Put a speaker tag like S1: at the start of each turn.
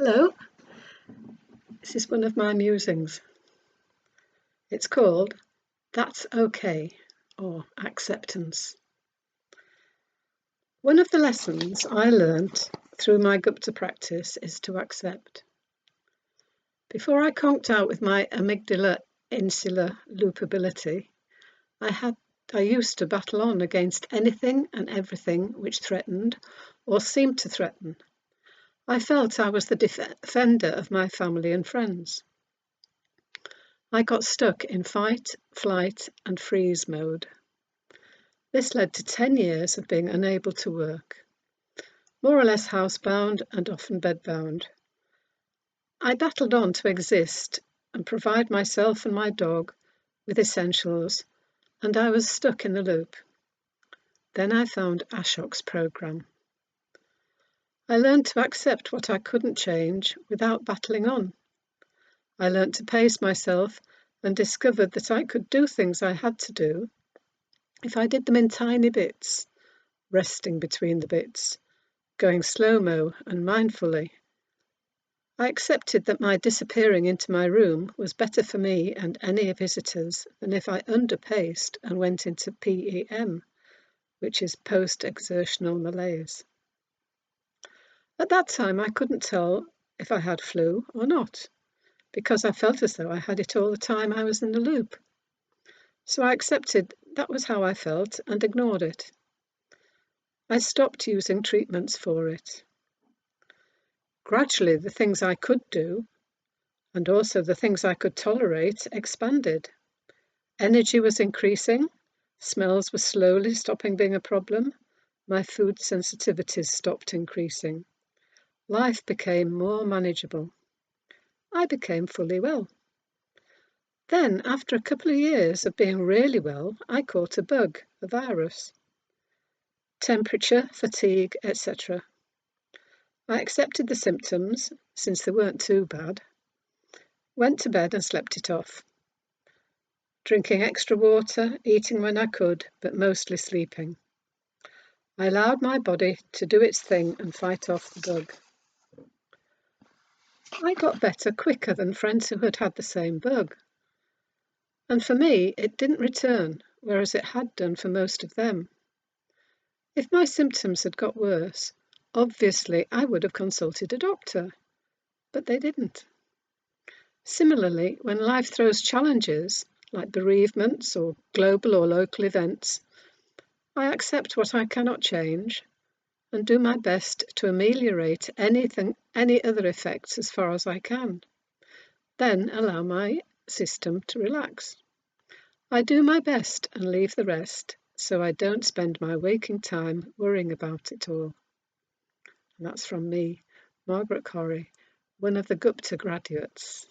S1: Hello, this is one of my musings. It's called That's Okay, or Acceptance. One of the lessons I learnt through my Gupta practice is to accept. Before I conked out with my amygdala insular loopability, I used to battle on against anything and everything which threatened or seemed to threaten. I felt I was the defender of my family and friends. I got stuck in fight, flight, and freeze mode. This led to 10 years of being unable to work, more or less housebound and often bedbound. I battled on to exist and provide myself and my dog with essentials, and I was stuck in the loop. Then I found Ashok's program. I learned to accept what I couldn't change without battling on. I learned to pace myself and discovered that I could do things I had to do if I did them in tiny bits, resting between the bits, going slow-mo and mindfully. I accepted that my disappearing into my room was better for me and any visitors than if I underpaced and went into PEM, which is post-exertional malaise. At that time, I couldn't tell if I had flu or not, because I felt as though I had it all the time I was in the loop. So I accepted that was how I felt and ignored it. I stopped using treatments for it. Gradually, the things I could do, and also the things I could tolerate, expanded. Energy was increasing, smells were slowly stopping being a problem, my food sensitivities stopped increasing. Life became more manageable. I became fully well. Then, after a couple of years of being really well, I caught a bug, a virus. Temperature, fatigue, etc. I accepted the symptoms, since they weren't too bad, went to bed and slept it off. Drinking extra water, eating when I could, but mostly sleeping. I allowed my body to do its thing and fight off the bug. I got better quicker than friends who had had the same bug. And for me, it didn't return, whereas it had done for most of them. If my symptoms had got worse, obviously I would have consulted a doctor, but they didn't. Similarly, when life throws challenges, like bereavements or global or local events, I accept what I cannot change and do my best to ameliorate any other effects as far as I can. Then allow my system to relax. I do my best and leave the rest, so I don't spend my waking time worrying about it all. And that's from me, Margaret Corrie, one of the Gupta graduates.